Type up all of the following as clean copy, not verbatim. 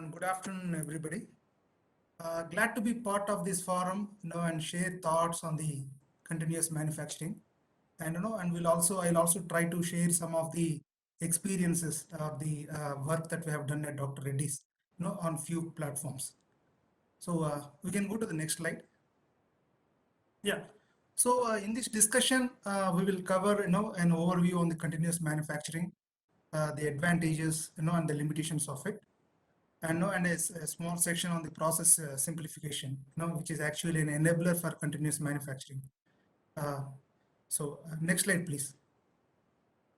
and good afternoon, everybody. Glad to be part of this forum, and share thoughts on the continuous manufacturing. And and I'll also try to share some of the experiences of the work that we have done at Dr. Reddy's, on few platforms. So we can go to the next slide. Yeah. So in this discussion, we will cover, an overview on the continuous manufacturing, the advantages, and the limitations of it. And a small section on the process simplification, which is actually an enabler for continuous manufacturing. Next slide, please.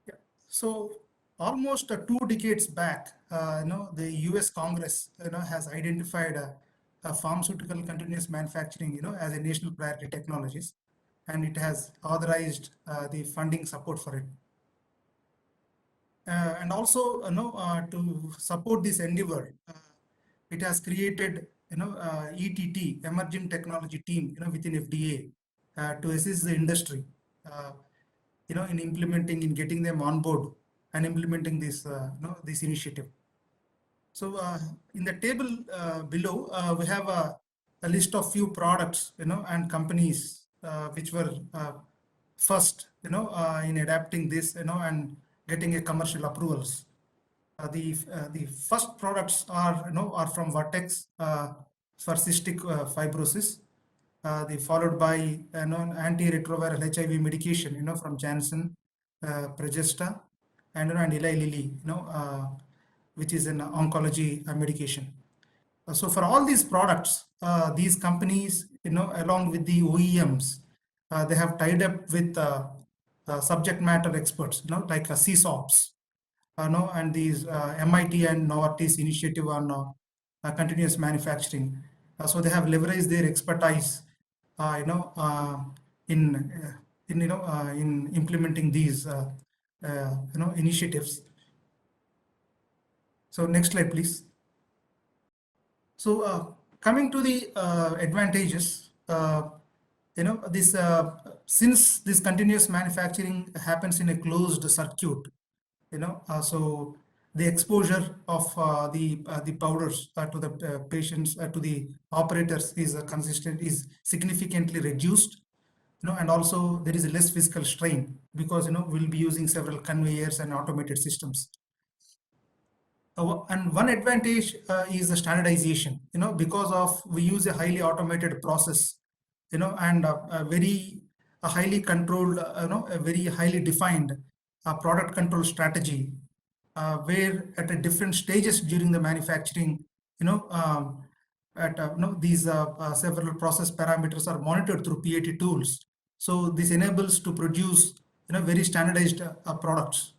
Yeah. So almost 2 decades back, the U.S. Congress, has identified a pharmaceutical continuous manufacturing, as a national priority technologies, and it has authorized the funding support for it. And also, to support this endeavor, it has created, ETT, Emerging Technology Team, within FDA to assist the industry, in implementing, in getting them on board and implementing this initiative. So in the table below, we have a list of few products, and companies which were first, in adapting this, and getting a commercial approvals. The first products are from Vertex for cystic fibrosis. They followed by antiretroviral HIV medication, from Janssen, Progesta, and Eli Lilly, which is an oncology medication. So for all these products, these companies, along with the OEMs, they have tied up with subject matter experts, like CSOPs, and these MIT and Novartis initiative on continuous manufacturing. So they have leveraged their expertise, in implementing these, initiatives. So next slide, please. So coming to the advantages, this since this continuous manufacturing happens in a closed circuit, so the exposure of the powders to the patients, to the operators is is significantly reduced, and also there is less physical strain because we'll be using several conveyors and automated systems. And one advantage is the standardization, because of we use a highly automated process, and a highly controlled, a very highly defined product control strategy, where at a different stages during the manufacturing, at these several process parameters are monitored through PAT tools. So this enables to produce very standardized products.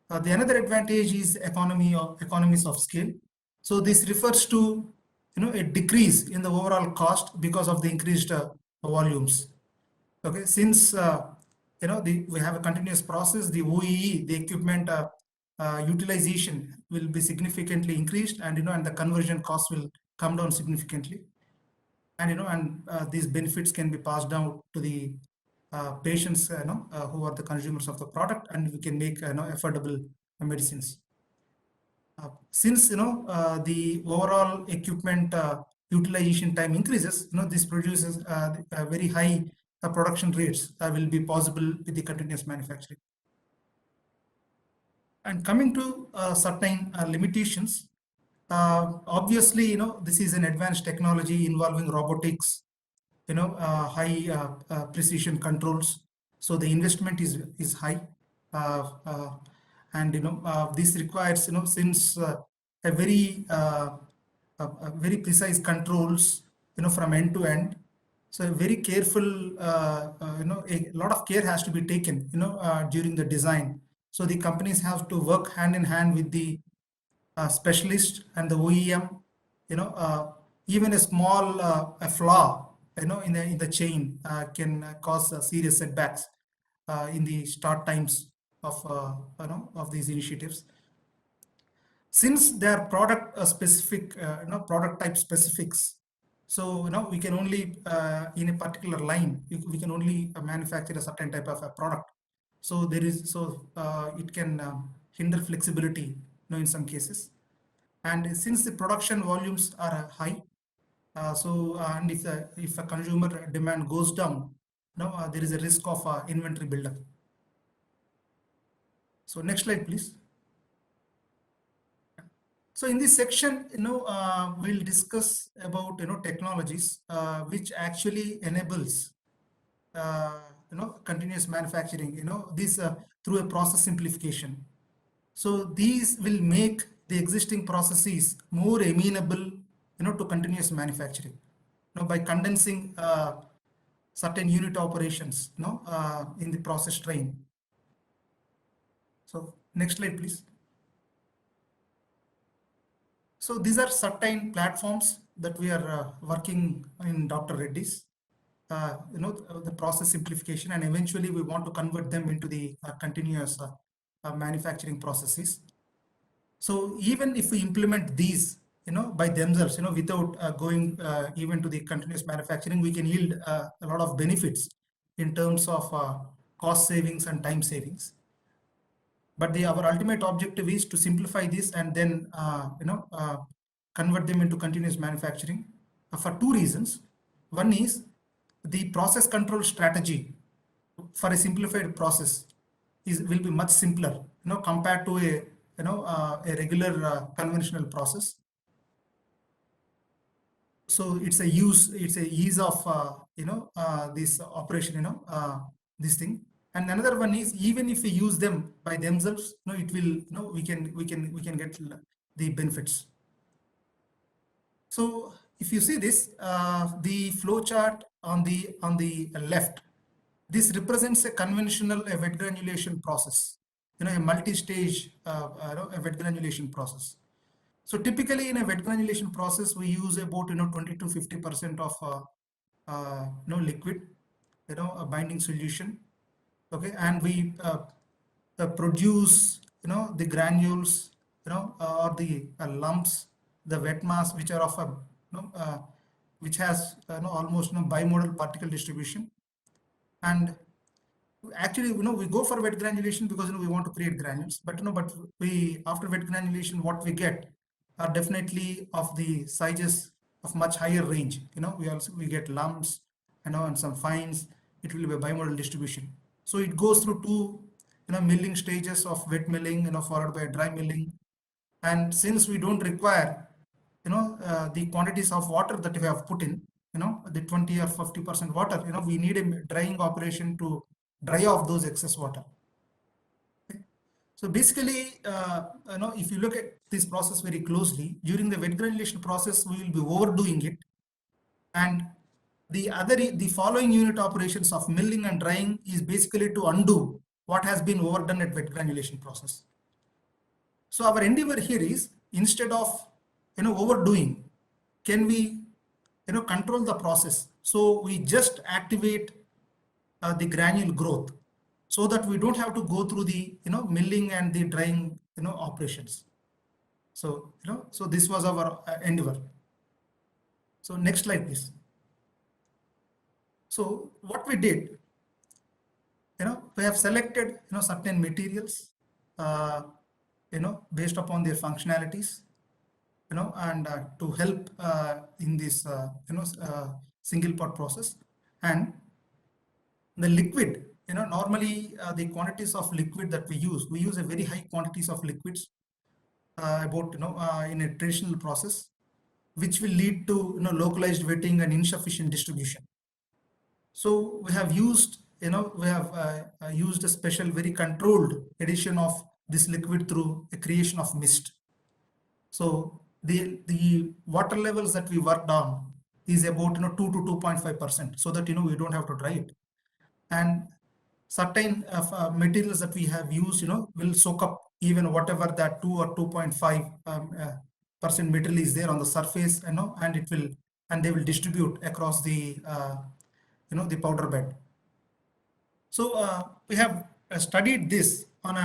The another advantage is economies of scale. So this refers to a decrease in the overall cost because of the increased volumes. Okay, since we have a continuous process, the OEE, the equipment utilization will be significantly increased, and and the conversion cost will come down significantly, and these benefits can be passed down to the patients, who are the consumers of the product, and we can make affordable medicines. Since the overall equipment utilization time increases, this produces very high production rates will be possible with the continuous manufacturing. And coming to certain limitations, obviously, this is an advanced technology involving robotics, high precision controls. So the investment is high, and this requires, since a very precise controls, from end to end. So very careful, a lot of care has to be taken, during the design. So the companies have to work hand in hand with the specialist and the OEM. Even a small a flaw, in the chain can cause serious setbacks in the start times of of these initiatives. Since they are product specific, product type specifics, so we can only in a particular line we can only manufacture a certain type of a product. So it can hinder flexibility, in some cases. And since the production volumes are high, and if a consumer demand goes down, there is a risk of inventory buildup. So next slide, please. So in this section, we'll discuss about technologies which actually enables continuous manufacturing. This through a process simplification. So these will make the existing processes more amenable, to continuous manufacturing. By condensing certain unit operations, in the process train. So next slide, please. So these are certain platforms that we are working in Dr. Reddy's. The process simplification, and eventually we want to convert them into the continuous manufacturing processes. So even if we implement these, by themselves, without going even to the continuous manufacturing, we can yield a lot of benefits in terms of cost savings and time savings. But our ultimate objective is to simplify this and then convert them into continuous manufacturing for two reasons. One is the process control strategy for a simplified process will be much simpler, compared to a regular conventional process. So it's a ease of this operation, this thing. And another one is, even if we use them by themselves, it will, we can get the benefits. So if you see this, the flow chart on the left, this represents a conventional wet granulation process, a multi-stage a wet granulation process. So typically in a wet granulation process, we use about 20 to 50% of liquid, a binding solution. Okay, and we produce the granules, or the lumps, the wet mass, which are of a which has almost bimodal particle distribution. And actually, we go for wet granulation because we want to create granules, but we, after wet granulation, what we get are definitely of the sizes of much higher range. We get lumps, and some fines. It will be a bimodal distribution. So it goes through two milling stages of wet milling, followed by dry milling. And since we don't require the quantities of water that we have put in, the 20 or 50% water, we need a drying operation to dry off those excess water. Okay. So basically, if you look at this process very closely, during the wet granulation process, we will be overdoing it. And the following unit operations of milling and drying is basically to undo what has been overdone at wet granulation process. So our endeavor here is, instead of overdoing, can we control the process? So we just activate the granule growth, so that we don't have to go through the milling and the drying operations. So so this was our endeavor. So next slide, please. So what we did, we have selected certain materials based upon their functionalities, and to help in this single pot process. And the liquid, normally the quantities of liquid that we use a very high quantities of liquids, about in a traditional process, which will lead to localized wetting and insufficient distribution. So we have used used a special, very controlled addition of this liquid through a creation of mist. So the water levels that we worked on is about 2 to 2.5%, so that we don't have to dry it. And certain materials that we have used will soak up even whatever that 2 or 2.5 percent material is there on the surface, and they will distribute across the the powder bed. So we have studied this on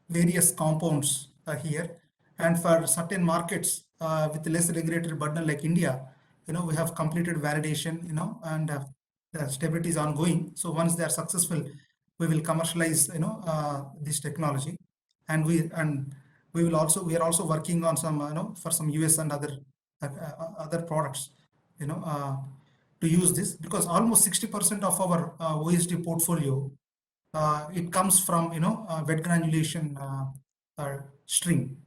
various compounds here, and for certain markets with less regulatory burden like India, we have completed validation, and the stability is ongoing. So once they are successful, we will commercialize this technology, and We are also working on some, for some US and other products, to use this, because almost 60% of our OSD portfolio, it comes from, wet granulation stream.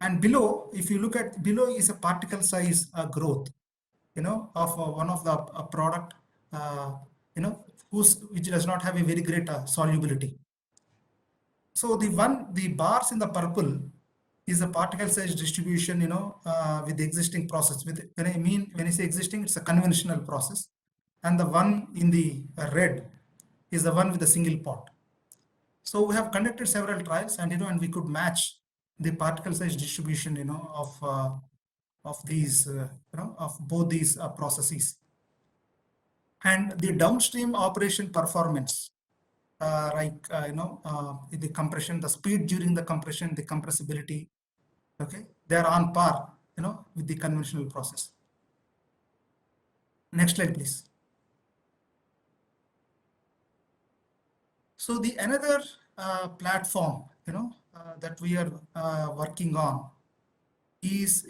And below, if you look at below, is a particle size growth, of one of the product, which does not have a very great solubility. So the bars in the purple is the particle size distribution, with the existing process. When I say existing, it's a conventional process, and the one in the red is the one with the single pot. So we have conducted several trials, and we could match the particle size distribution, of these, of both these processes, and the downstream operation performance, like the compression, the speed during the compression, the compressibility. Okay, they are on par, with the conventional process. Next slide, please. So the another platform, that we are working on is,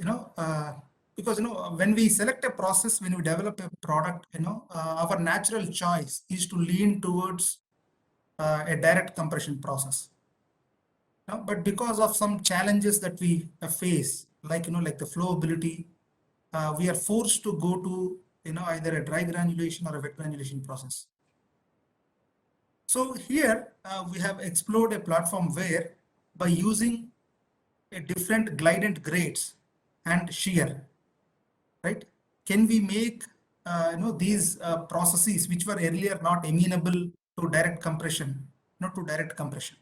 because when we select a process, when we develop a product, our natural choice is to lean towards a direct compression process. But because of some challenges that we face, like the flowability, we are forced to go to either a dry granulation or a wet granulation process. So here we have explored a platform where, by using a different glidant grades and shear, right, can we make these processes which were earlier not amenable to direct compression, not to direct compression.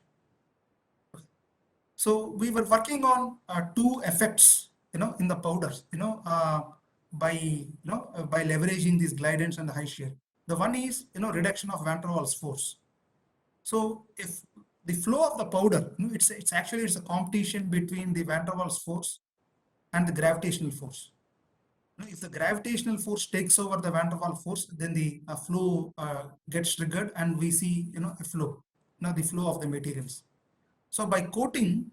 So we were working on two effects, in the powders, by leveraging these glidants and the high shear. The one is, reduction of van der Waals force. So if the flow of the powder, it's actually a competition between the van der Waals force and the gravitational force. If the gravitational force takes over the van der Waals force, then the flow gets triggered, and we see a flow, the flow of the materials. So by coating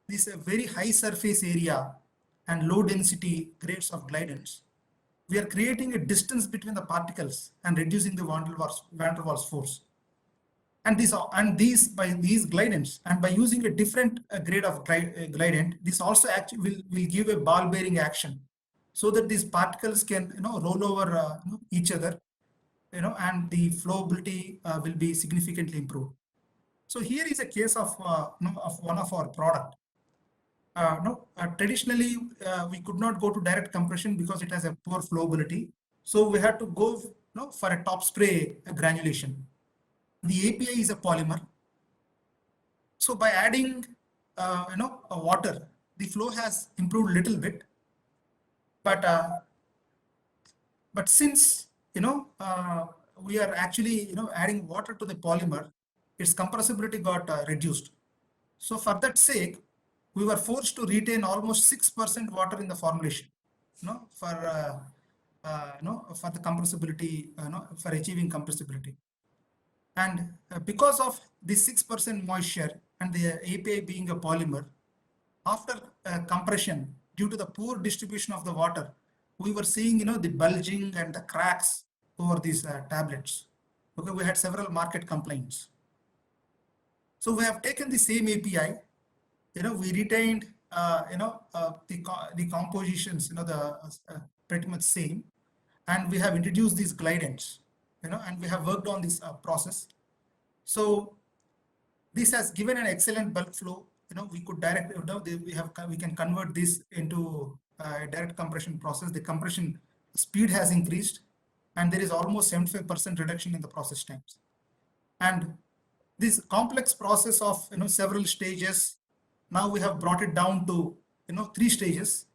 this very high surface area and low density grades of glidants, we are creating a distance between the particles and reducing the van der Waals force. And by these glidants, and by using a different grade of glidant, this also actually will give a ball bearing action, so that these particles can roll over each other, and the flowability will be significantly improved. So here is a case of one of our product. Traditionally, we could not go to direct compression because it has a poor flowability. So we had to go for a top spray granulation. The API is a polymer. So by adding a water, the flow has improved a little bit. But since we are actually adding water to the polymer, its compressibility got reduced. So for that sake, we were forced to retain almost 6% water in the formulation, for the compressibility, for achieving compressibility. And because of this 6% moisture and the API being a polymer, after compression, due to the poor distribution of the water, we were seeing the bulging and the cracks over these tablets. Okay, we had several market complaints. So we have taken the same API, we retained the compositions, pretty much same, and we have introduced these glidants, and we have worked on this process. So this has given an excellent bulk flow. We could direct, we can convert this into a direct compression process. The compression speed has increased, and there is almost 75% reduction in the process times. And this complex process of several stages, now we have brought it down to 3 stages,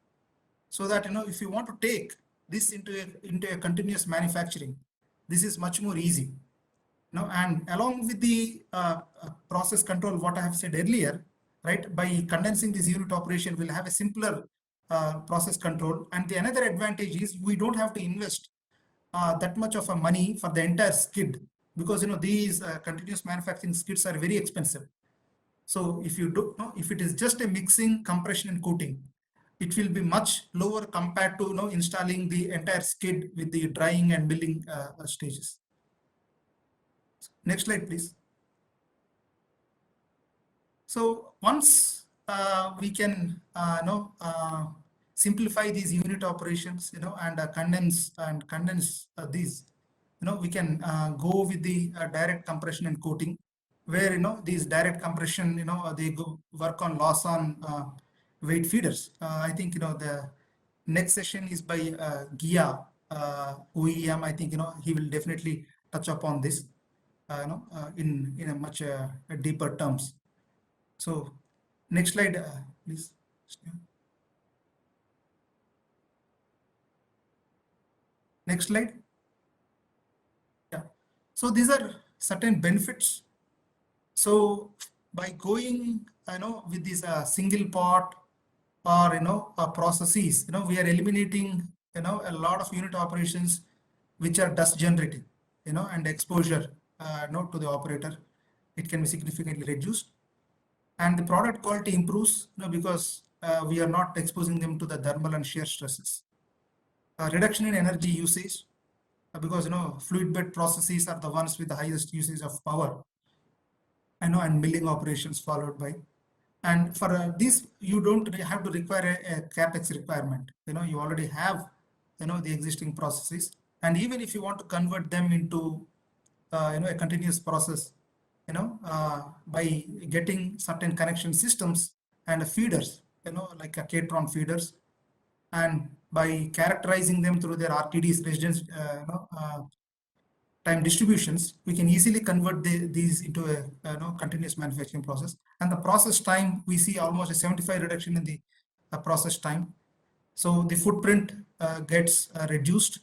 so that if you want to take this into a continuous manufacturing, this is much more easy. And along with the process control, what I have said earlier, right, by condensing this unit operation, we'll have a simpler process control. And the another advantage is we don't have to invest that much of a money for the entire skid, because these continuous manufacturing skids are very expensive. So if you do, no, if it is just a mixing, compression and coating, it will be much lower compared to installing the entire skid with the drying and milling stages. Next slide, please. So once we can simplify these unit operations, and condense these, we can go with the direct compression and coating, where these direct compression, they go work on loss on weight feeders. I think the next session is by Gia OEM. I think he will definitely touch upon this, in a much deeper terms. So next slide, please. Next slide. Yeah. So these are certain benefits. So by going, with this single pot or processes, we are eliminating a lot of unit operations which are dust generating, and exposure to the operator. It can be significantly reduced, and the product quality improves, because we are not exposing them to the thermal and shear stresses. Reduction in energy usage, because fluid bed processes are the ones with the highest usage of power, and milling operations followed by. And for this, you don't have to require a capex requirement. You already have the existing processes, and even if you want to convert them into a continuous process, by getting certain connection systems and feeders, like a Catron feeders, and by characterizing them through their RTDs, residence time distributions, we can easily convert these into a continuous manufacturing process. And the process time, we see almost a 75 reduction in the process time. So the footprint gets reduced,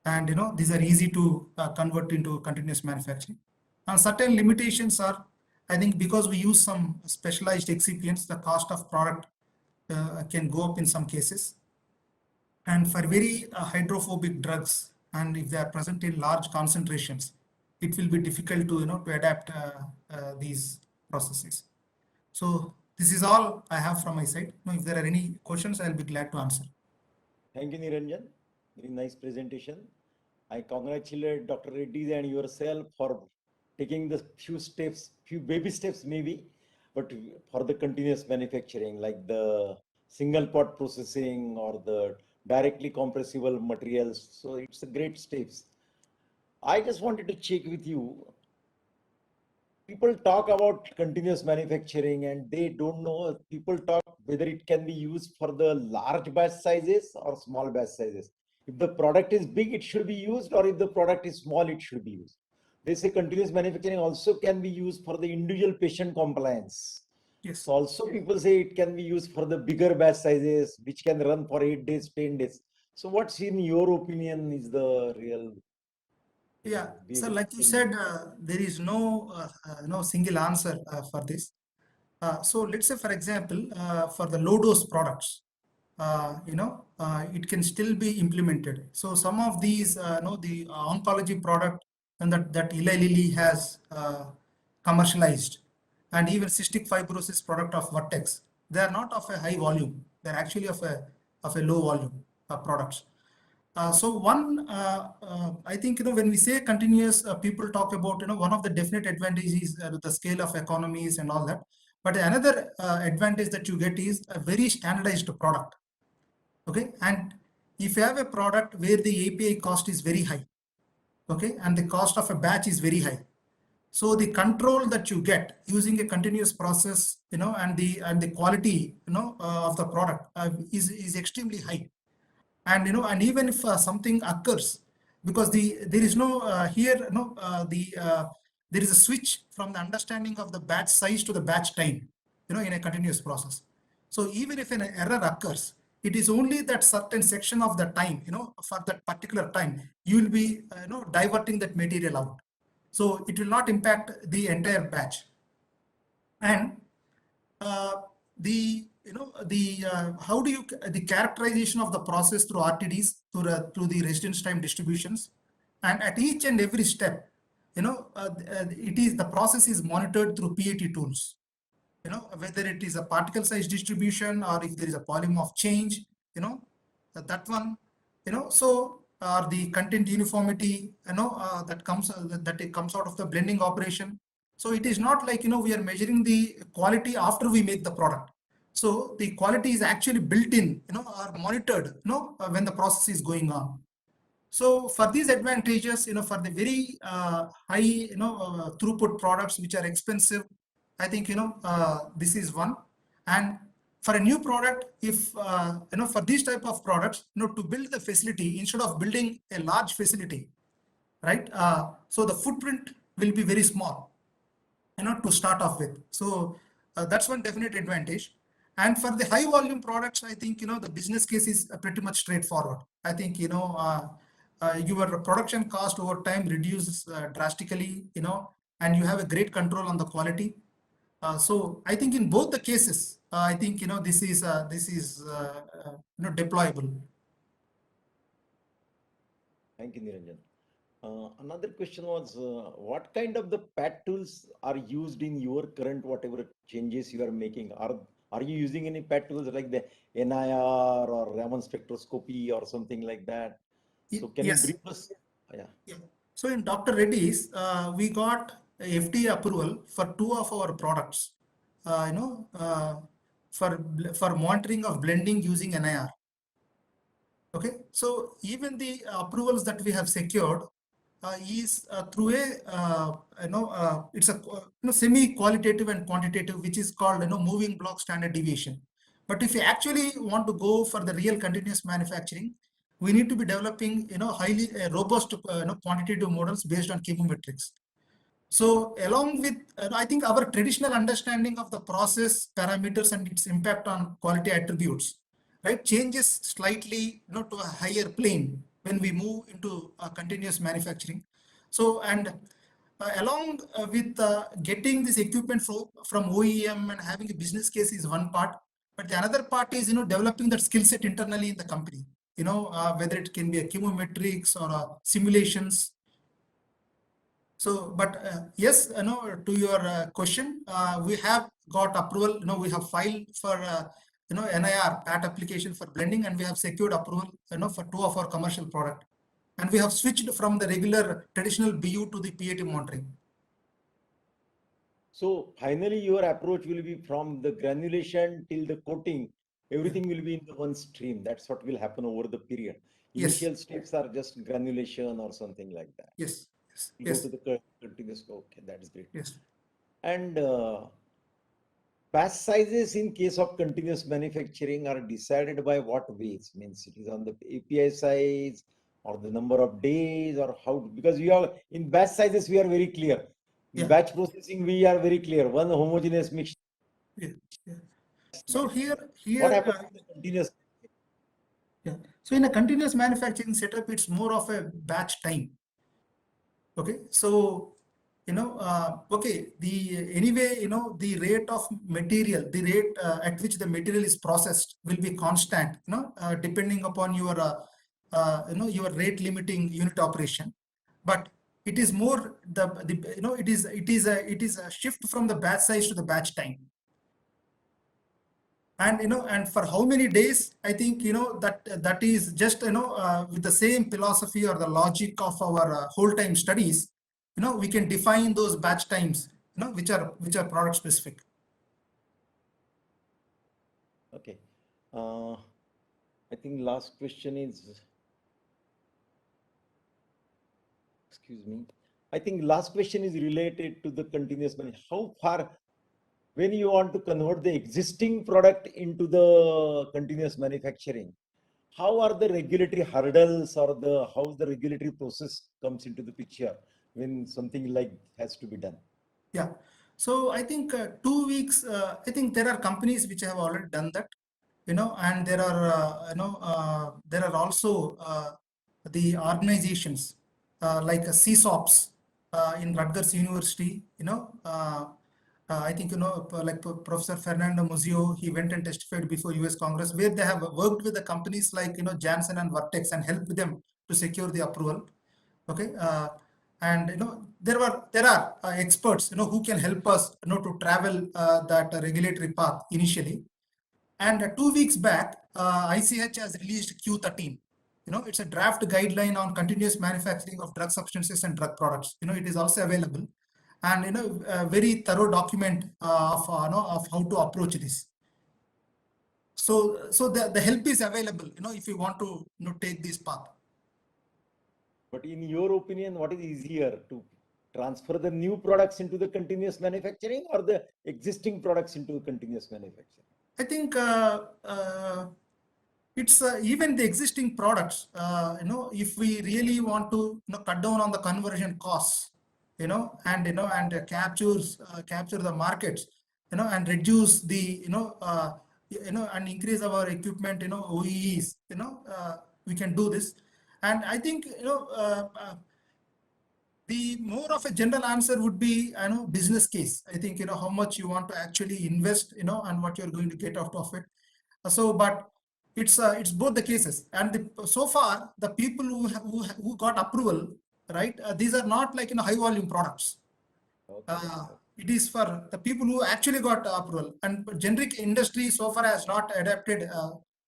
and these are easy to convert into continuous manufacturing. And certain limitations are, I think, because we use some specialized excipients, the cost of product can go up in some cases. And for very hydrophobic drugs, and if they are present in large concentrations, it will be difficult to adapt these processes. So this is all I have from my side. Now, if there are any questions, I'll be glad to answer. Thank you, Niranjan. Very nice presentation. I congratulate Dr. Reddy and yourself for taking the few baby steps maybe, but for the continuous manufacturing, like the single pot processing or the directly compressible materials. So it's a great steps. I just wanted to check with you. People talk about continuous manufacturing and they don't know, people talk whether it can be used for the large batch sizes or small batch sizes. If the product is big, it should be used, or if the product is small, it should be used. They say continuous manufacturing also can be used for the individual patient compliance. Yes. So also people say it can be used for the bigger batch sizes, which can run for 8 days, 10 days. So what's in your opinion is the real? Yeah, so like you said, there is no single answer for this. So let's say, for example, for the low dose products, it can still be implemented. So some of these, the oncology product and that Eli Lilly has commercialized, and even cystic fibrosis product of Vertex, they are not of a high volume. They're actually of a low volume products. So one, I think, when we say continuous, people talk about, one of the definite advantages is the scale of economies and all that. But another advantage that you get is a very standardized product. Okay. And if you have a product where the API cost is very high, okay, and the cost of a batch is very high, so the control that you get using a continuous process, and the quality, of the product is extremely high. And and even if something occurs, because there is no here there is a switch from the understanding of the batch size to the batch time, in a continuous process. So even if an error occurs, it is only that certain section of the time, for that particular time, you will be diverting that material out, so it will not impact the entire batch. And how do you the characterization of the process through RTDs, through the residence time distributions, and at each and every step, it is the process is monitored through PAT tools. whether it is a particle size distribution or if there is a polymorph change, that one, so or the content uniformity, that it comes out of the blending operation. So it is not like, we are measuring the quality after we make the product. So the quality is actually built in, or monitored, when the process is going on. So for these advantages, for the very high, throughput products which are expensive, I think, this is one. And for a new product, if, for these type of products, to build the facility, instead of building a large facility, right? So the footprint will be very small, to start off with. So that's one definite advantage. And for the high volume products, I think, the business case is pretty much straightforward. I think, your production cost over time reduces drastically, and you have a great control on the quality. So I think in both the cases, I think, this is deployable. Thank you, Niranjan. Another question was, what kind of the PAT tools are used in your current whatever changes you are making? Are you using any PAT tools like the NIR or Raman spectroscopy or something like that? So can you Yes. brief us? Yeah. Yeah. So in Dr. Reddy's, we got a FDA approval for 2 of our products, for monitoring of blending using NIR. Okay, so even the approvals that we have secured is through a it's a semi-qualitative and quantitative, which is called moving block standard deviation. But if you actually want to go for the real continuous manufacturing, we need to be developing highly robust quantitative models based on chemometrics. So along with, I think our traditional understanding of the process parameters and its impact on quality attributes, right, changes slightly, to a higher plane when we move into continuous manufacturing. So, and along with getting this equipment from OEM and having a business case is one part, but the another part is, developing that skill set internally in the company, whether it can be a chemometrics or simulations. So, but yes, to your question, we have got approval. We have filed for NIR PAT application for blending, and we have secured approval, for 2 of our commercial product, and we have switched from the regular traditional BU to the PAT monitoring. So finally, your approach will be from the granulation till the coating. Everything will be in the one stream. That's what will happen over the period. Yes. Initial steps are just granulation or something like that. Yes. You Yes. go to the continuous. Okay, that is great. Yes. And batch sizes in case of continuous manufacturing are decided by what ways? Means it is on the API size or the number of days or how? Because we are in batch sizes, we are very clear. In Yeah. batch processing, we are very clear. One homogeneous mix. Yeah. Yeah. So here, What happens in the continuous? yeah. So in a continuous manufacturing setup, it's more of a batch time. Okay, so okay, anyway, the rate of material, the rate at which the material is processed will be constant, depending upon your your rate limiting unit operation. But it is more it is a shift from the batch size to the batch time. And and for how many days, I think that is just with the same philosophy or the logic of our whole time studies, we can define those batch times, which are product specific. Okay. I think last question is, excuse me. I think last question is related to the continuous manufacturing. How far, when you want to convert the existing product into the continuous manufacturing, how are the regulatory hurdles or how the regulatory process comes into the picture when something like has to be done? Yeah. So I think 2 weeks. I think there are companies which have already done that, and there are there are also the organizations like CSOPs in Rutgers University. I think like Professor Fernando Muzio, he went and testified before US Congress, where they have worked with the companies like Janssen and Vertex and helped them to secure the approval. Okay. and there are experts who can help us to travel that regulatory path initially. And 2 weeks back, ICH has released Q13. It's a draft guideline on continuous manufacturing of drug substances and drug products. It is also available, and a very thorough document of how to approach this. So the help is available. If you want to take this path. But in your opinion, what is easier, to transfer the new products into the continuous manufacturing or the existing products into continuous manufacturing? I think it's even the existing products. If we really want to cut down on the conversion costs, and capture the markets, and reduce the and increase our equipment, OEEs, we can do this. And I think the more of a general answer would be business case. I think how much you want to actually invest, and what you're going to get out of it. So, but it's both the cases. And so far, the people who got approval, right? These are not like high volume products. Okay. It is for the people who actually got approval, and generic industry so far has not adapted,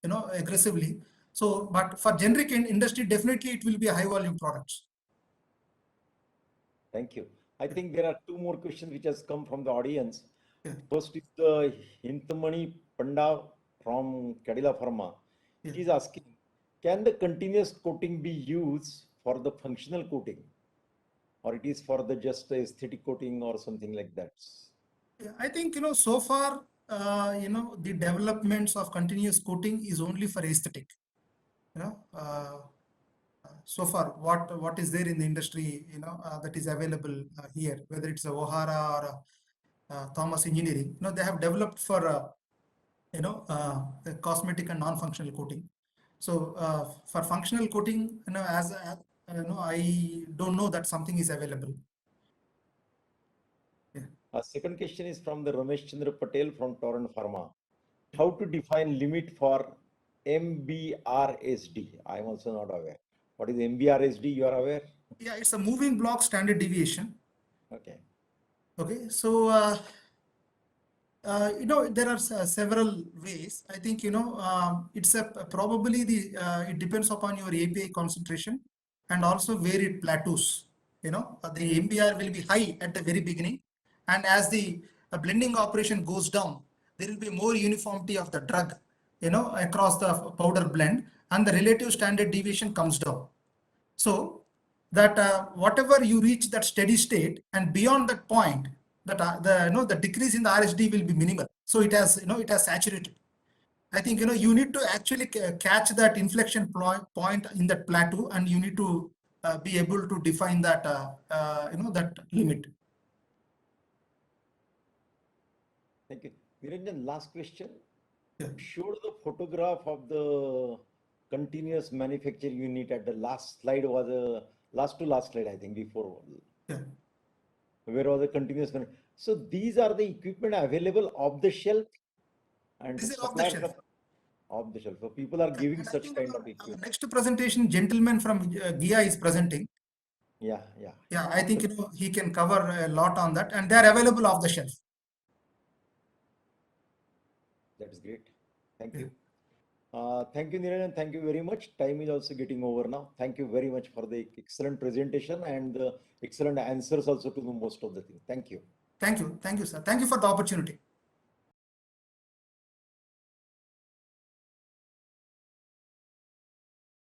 aggressively. So, but for generic industry, definitely it will be high volume products. Thank you. I think there are two more questions which has come from the audience. Yeah. First is the Hintamani Panda from Cadila Pharma. Yeah. He is asking, can the continuous coating be used for the functional coating, or it is for the just aesthetic coating or something like that? Yeah, I think so far the developments of continuous coating is only for aesthetic. So far what is there in the industry that is available here, whether it's a Ohara or Thomas Engineering, they have developed for a cosmetic and non-functional coating. So for functional coating, as I don't know that something is available. Second question is from the Ramesh Chandra Patel from Torrent Pharma. How to define limit for MBRSD? I am also not aware. What is MBRSD? You are aware? Yeah, it's a moving block standard deviation. Okay. Okay, so there are several ways. I think it's probably it depends upon your API concentration and also where it plateaus. The MBR will be high at the very beginning, and as the blending operation goes down, there will be more uniformity of the drug across the powder blend, and the relative standard deviation comes down. So that whatever you reach that steady state, and beyond that point, that the decrease in the RSD will be minimal. So it has saturated. I think you need to actually catch that inflection point in that plateau, and you need to be able to define that that limit. Thank you. Niranjan, last question. Yeah. Showed the photograph of the continuous manufacturing unit at the last slide, was last to last slide, I think, before. Yeah. Where was the continuous so these are the equipment available off the shelf, and This is off the shelf. Off the shelf. So people are giving such kind of equipment. Next presentation, gentleman from GIA is presenting. Yeah. Yeah, I think he can cover a lot on that, and they are available off the shelf. That is great. Thank you. Thank you, Niranjan. Thank you very much. Time is also getting over now. Thank you very much for the excellent presentation and the excellent answers also to most of the things. Thank you. Thank you, sir. Thank you for the opportunity.